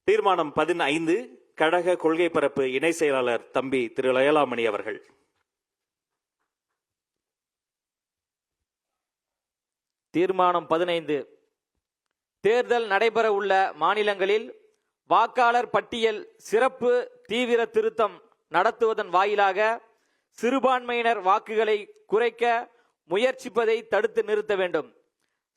தீர்மானம் 15 கழக கொள்கை பரப்பு இணை செயலாளர் தம்பி திரு லயலாமணி அவர்கள். தீர்மானம் 15 தேர்தல் நடைபெற உள்ள மாநிலங்களில் வாக்காளர் பட்டியல் சிறப்பு தீவிர திருத்தம் நடத்துவதன் வாயிலாக சிறுபான்மையினர் வாக்குகளை குறைக்க முயற்சிப்பதை தடுத்து நிறுத்த வேண்டும்.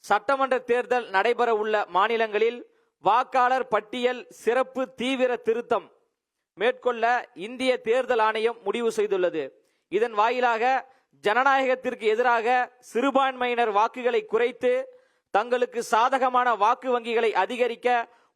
சட்டமன்ற தேர்தல் நடைபெற உள்ள மாநிலங்களில் வாக்காளர் பட்டியல் சிறப்பு தீவிர திருத்தம் மேற்கொள்ள இந்திய தேர்தல் ஆணையம் முடிவு செய்துள்ளது. இதன் வாயிலாக ஜனநாயகத்திற்கு எதிராக சிறுபான்மையினர் வாக்குகளை குறைத்து தங்களுக்கு சாதகமான வாக்கு வங்கிகளை அதிகரிக்க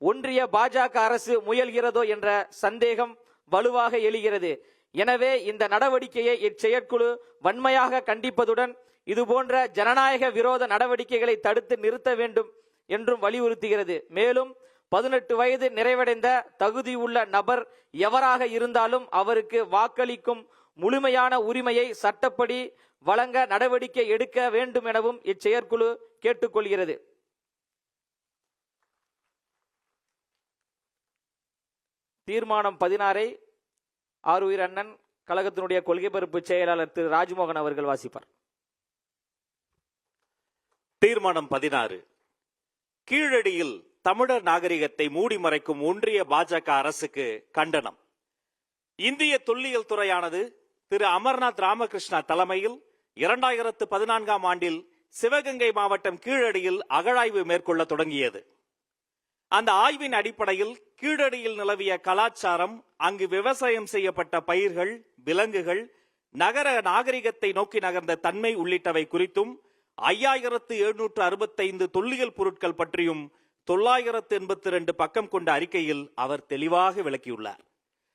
ஒன்றிய பாஜக அரசு முயல்கிறதோ என்ற சந்தேகம் வலுவாக எழுகிறது. எனவே இந்த நடவடிக்கையை இச்செயற்குழு வன்மையாக கண்டிப்பதுடன் இதுபோன்ற ஜனநாயக விரோத நடவடிக்கைகளை தடுத்து நிறுத்த வேண்டும் என்றும் வலியுறுத்துகிறது. மேலும் 18 வயது நிறைவடைந்த தகுதியுள்ள நபர் எவராக இருந்தாலும் அவருக்கு வாக்களிக்கும் முழுமையான உரிமையை சட்டப்படி வழங்க நடவடிக்கை எடுக்க வேண்டும் எனவும் இச்செயற்குழு கேட்டுக்கொள்கிறது. தீர்மானம் 16 ஆருயிர் அண்ணன் கழகத்தினுடைய கொள்கை பரப்பு செயலாளர் திரு ராஜ்மோகன் அவர்கள் வாசிப்பார். தீர்மானம் 16 கீழடியில் தமிழர் நாகரிகத்தை மூடி மறைக்கும் ஒன்றிய பாஜக அரசுக்கு கண்டனம். இந்திய தொல்லியல் துறையானது திரு அமர்நாத் ராமகிருஷ்ணா தலைமையில் 2014ஆம் ஆண்டில் சிவகங்கை மாவட்டம் கீழடியில் அகழாய்வு மேற்கொள்ள தொடங்கியது. அந்த ஆய்வின் அடிப்படையில் கீழடியில் நிலவிய கலாச்சாரம், அங்கு விவசாயம் செய்யப்பட்ட பயிர்கள், விலங்குகள், நகர நாகரிகத்தை நோக்கி நகர்ந்த தன்மை உள்ளிட்டவை குறித்தும் 5765 தொல்லியல் பொருட்கள் பற்றியும் 982 பக்கம் கொண்ட அறிக்கையில் அவர் தெளிவாக விளக்கியுள்ளார்.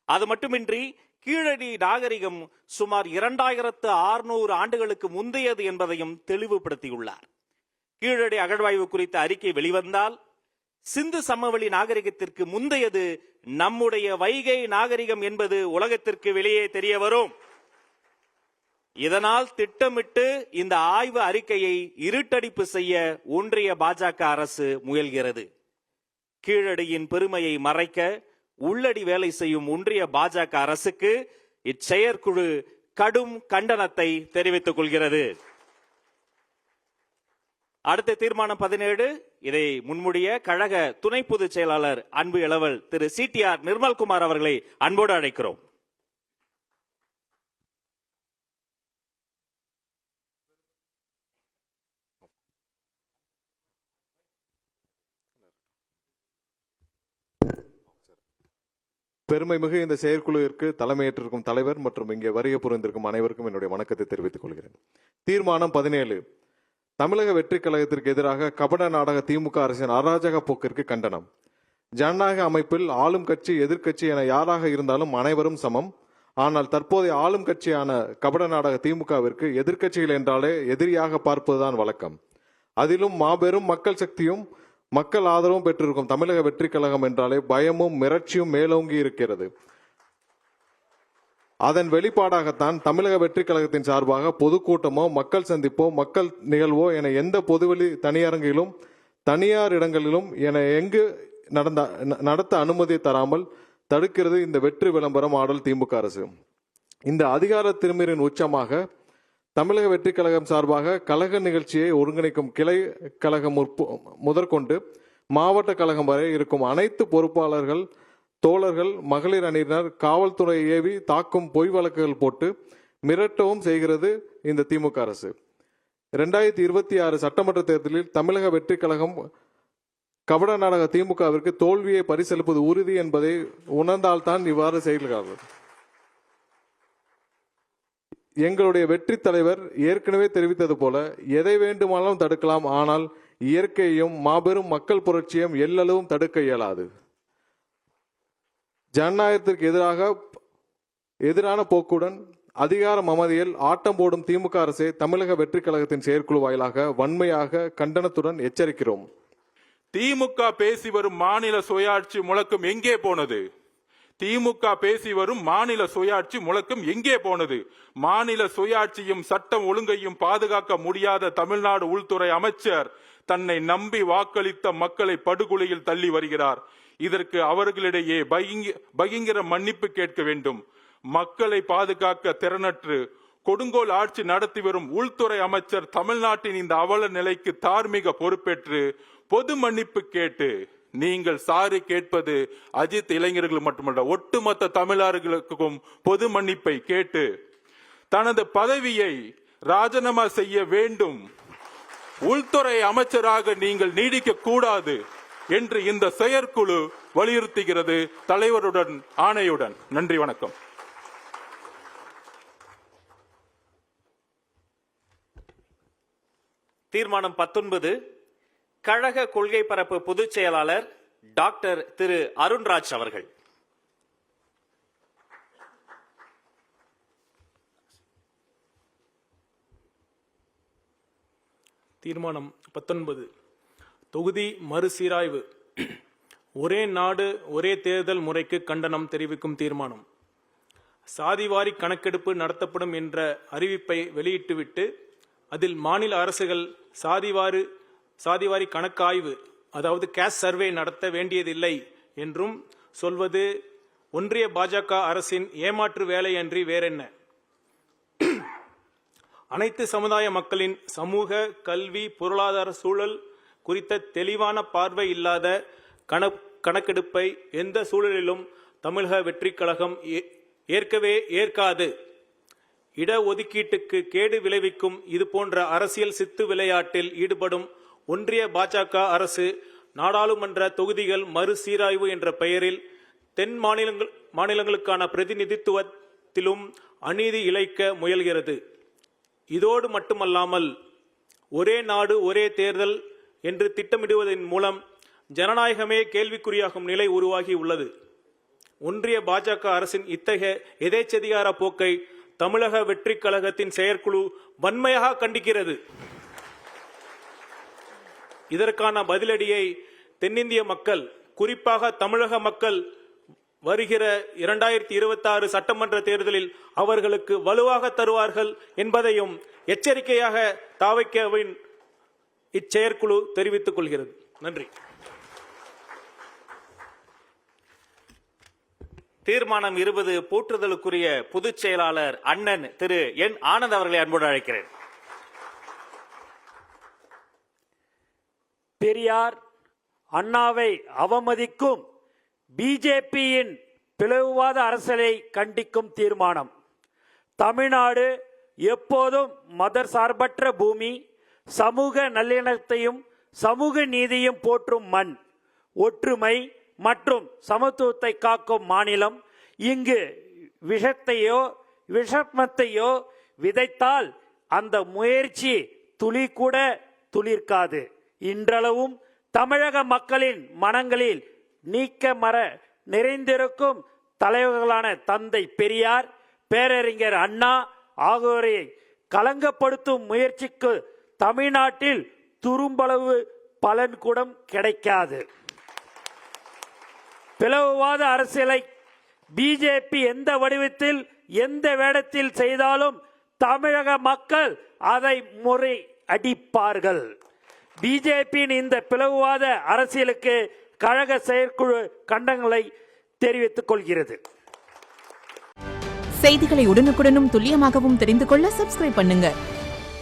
அது மட்டுமின்றி கீழடி நாகரிகம் சுமார் 2600 ஆண்டுகளுக்கு முந்தையது என்பதையும் தெளிவுபடுத்தியுள்ளார். கீழடி அகழ்வாய்வு குறித்த அறிக்கை வெளிவந்தால் சிந்து சமவெளி நாகரிகத்திற்கு முந்தையது நம்முடைய வைகை நாகரிகம் என்பது உலகத்திற்கு வெளியே தெரிய வரும். இதனால் திட்டமிட்டு இந்த ஆய்வு அறிக்கையை இருட்டடிப்பு செய்ய ஒன்றிய பாஜக அரசு முயல்கிறது. கீழடியின் பெருமையை மறைக்க உள்ளடி வேலை செய்யும் ஒன்றிய பாஜக அரசுக்கு இச்செயற்குழு கடும் கண்டனத்தை தெரிவித்துக் கொள்கிறது. அடுத்த தீர்மானம் 17 இதை முன்முடிய கழக துணை பொதுச் செயலாளர் அன்பு இளவல் திரு CTR நிர்மல்குமார் அவர்களை அன்போடு அழைக்கிறோம். பெருமைமிகு இந்த செயற்குழுவிற்கு தலைமையேற்றிருக்கும் தலைவர் மற்றும் இங்கே வருகை புரிந்திருக்கும் அனைவருக்கும் என்னுடைய வணக்கத்தை தெரிவித்துக் கொள்கிறேன். தீர்மானம் 17 தமிழக வெற்றி கழகத்திற்கு எதிராக கபட நாடக திமுக அரசின் அராஜக போக்கிற்கு கண்டனம். ஜனநாயக அமைப்பில் ஆளும் கட்சி எதிர்க்கட்சி என யாராக இருந்தாலும் அனைவரும் சமம். ஆனால் தற்போதைய ஆளும் கட்சியான கபட நாடக திமுகவிற்கு எதிர்க்கட்சிகள் என்றாலே எதிரியாக பார்ப்பதுதான் வழக்கம். அதிலும் மாபெரும் மக்கள் சக்தியும் மக்கள் ஆதரவும் பெற்றிருக்கும் தமிழக வெற்றி கழகம் என்றாலே பயமும் மிரட்சியும் மேலோங்கி இருக்கிறது. அதன் வெளிப்பாடாகத்தான் தமிழக வெற்றி கழகத்தின் சார்பாக பொதுக்கூட்டமோ மக்கள் சந்திப்போ மக்கள் நிகழ்வோ என எந்த பொதுவெளி தனியரங்கிலும் தனியார் இடங்களிலும் என எங்கு நடத்த அனுமதி தராமல் தடுக்கிறது இந்த வெற்றி விளம்பரம் ஆடல் திமுக அரசு. இந்த அதிகார திருமீறின் உச்சமாக தமிழக வெற்றி கழகம் சார்பாக கழக நிகழ்ச்சியை ஒருங்கிணைக்கும் கிளை கழகம் முதற்கொண்டு மாவட்ட கழகம் வரை இருக்கும் அனைத்து பொறுப்பாளர்கள், தோழர்கள், மகளிர் அணியினர் காவல்துறை ஏவி தாக்கும் பொய் வழக்குகள் போட்டு மிரட்டவும் செய்கிறது இந்த திமுக அரசு. 2026 சட்டமன்ற தேர்தலில் தமிழக வெற்றி கழகம் கபட நாடக திமுகவிற்கு தோல்வியை பரிசளிப்பது உறுதி என்பதை உணர்ந்தால்தான் இவ்வாறு செயல்கிறார்கள். எங்களுடைய வெற்றி தலைவர் ஏற்கனவே தெரிவித்தது போல எதை வேண்டுமானாலும் தடுக்கலாம், ஆனால் இயற்கையையும் மாபெரும் மக்கள் புரட்சியும் எல்லளவும் தடுக்க இயலாது. ஜனநாயகத்திற்கு எதிரான போக்குடன் அதிகார மமதியில் ஆட்டம் போடும் திமுக அரசை தமிழக வெற்றி கழகத்தின் செயற்குழு வாயிலாக வன்மையாக கண்டனத்துடன் எச்சரிக்கிறோம். திமுக பேசி வரும் மாநில சுயாட்சி முழக்கம் எங்கே போனது? திமுக பேசி வரும் மாநில சுயாட்சி முழக்கம் எங்கே போனது? மாநில சுயாட்சியும் சட்டம் ஒழுங்கையும் பாதுகாக்க முடியாத தமிழ்நாடு உள்துறை அமைச்சர் தன்னை நம்பி வாக்களித்த மக்களை படுகொலையில் தள்ளி வருகிறார். இதற்கு அவர்களிடையே பகிங்கர மன்னிப்பு கேட்க வேண்டும். மக்களை பாதுகாக்க திறனற்று கொடுங்கோல் ஆட்சி நடத்தி வரும் உள்துறை அமைச்சர் தமிழ்நாட்டின் இந்த அவல நிலைக்கு தார்மீக பொறுப்பேற்று பொது மன்னிப்பு கேட்டு, நீங்கள் சாரி கேட்பது அஜித் இளைஞர்கள் மட்டுமல்ல, ஒட்டுமொத்த தமிழர்களுக்கும் பொது மன்னிப்பை கேட்டு தனது பதவியை ராஜினாமா செய்ய வேண்டும். உள்துறை அமைச்சராக நீங்கள் நீடிக்க கூடாது என்று இந்த செயற்குழு வலியுறுத்துகிறது, தலைவருடன் ஆணையுடன். நன்றி, வணக்கம். தீர்மானம் 19 கழக கொள்கை பரப்பு பொதுச் செயலாளர் டாக்டர் திரு அருண்ராஜ் அவர்கள். தீர்மானம் 19 தொகுதி மறுசீராய்வு. ஒரே நாடு ஒரே தேர்தல் முறைக்கு கண்டனம் தெரிவிக்கும் தீர்மானம். சாதிவாரி கணக்கெடுப்பு நடத்தப்படும் என்ற அறிவிப்பை வெளியிட்டுவிட்டு அதில் மாநில அரசுகள் சாதிவாரி கணக்காய்வு, அதாவது கேஸ்ட் சர்வே நடத்த வேண்டியதில்லை என்றும் சொல்வது ஒன்றிய பாஜக அரசின் ஏமாற்று வேலையன்றி வேறென்ன? அனைத்து சமுதாய மக்களின் சமூக, கல்வி, பொருளாதார சூழல் குறித்த தெளிவான பார்வை இல்லாத கணக்கெடுப்பை எந்த சூழலிலும் தமிழக வெற்றிக் கழகம் ஏற்கவே ஏற்காது. இடஒதுக்கீட்டுக்கு கேடு விளைவிக்கும் இது போன்ற அரசியல் சித்து விளையாட்டில் ஈடுபடும் ஒன்றிய பாஜக அரசு நாடாளுமன்ற தொகுதிகள் மறுசீராய்வு என்ற பெயரில் தென் மாநிலங்களுக்கான பிரதிநிதித்துவத்திலும் அநீதி இழைக்க முயல்கிறது. இதோடு மட்டுமல்லாமல் ஒரே நாடு ஒரே தேர்தல் என்று திட்டமிடுவதன் மூலம் ஜனநாயகமே கேள்விக்குறியாகும் நிலை உருவாகி உள்ளது. ஒன்றிய பாஜக அரசின் இத்தகைய எதேச்சதிகார போக்கை தமிழக வெற்றிக் கழகத்தின் செயற்குழு வன்மையாக கண்டிக்கிறது. இதற்கான பதிலடியை தென்னிந்திய மக்கள், குறிப்பாக தமிழக மக்கள் வருகிற 2026 சட்டமன்ற தேர்தலில் அவர்களுக்கு வலுவாக தருவார்கள் என்பதையும் எச்சரிக்கையாக தாவைக்கவின் இச்செயற்குழு தெரிவித்துக் கொள்கிறது. நன்றி. தீர்மானம் 20 போற்றுதலுக்குரிய பொதுச் செயலாளர் அண்ணன் திரு என் ஆனந்த் அவர்களை அன்போடு அழைக்கிறேன். பெரியார் அண்ணாவை அவமதிக்கும் பிஜேபியின் பிளவுவாத அரசியலை கண்டிக்கும் தீர்மானம். தமிழ்நாடு எப்போதும் மதசார்பற்ற பூமி, சமூக நல்லிணக்கத்தையும் சமூக நீதியும் போற்றும் மண், ஒற்றுமை மற்றும் சமத்துவத்தை காக்கும் மாநிலம். இங்கு விஷமத்தையோ விதைத்தால் அந்த முயற்சி துளி கூட துளிர்க்காது. இன்றளவும் தமிழக மக்களின் மனங்களில் நீக்கமற நிறைந்திருக்கும் தலைவர்களான தந்தை பெரியார், பேரறிஞர் அண்ணா ஆகியோரை களங்கப்படுத்தும் முயற்சிக்கு தமிழ்நாட்டில் துரும்பளவு பலன் கூட கிடைக்காது. பிளவுவாத அரசியலை பிஜேபி எந்த வடிவத்தில் எந்த வேடத்தில் செய்தாலும் தமிழக மக்கள் அதை முறையடிப்பார்கள். பிஜேபியின் இந்த பிளவுவாத அரசியலுக்கு கழக செயற்குழு கண்டனங்களை தெரிவித்துக் கொள்கிறது. செய்திகளை உடனுக்குடனும் துல்லியமாகவும் தெரிந்து கொள்ள சப்ஸ்கிரைப் பண்ணுங்க.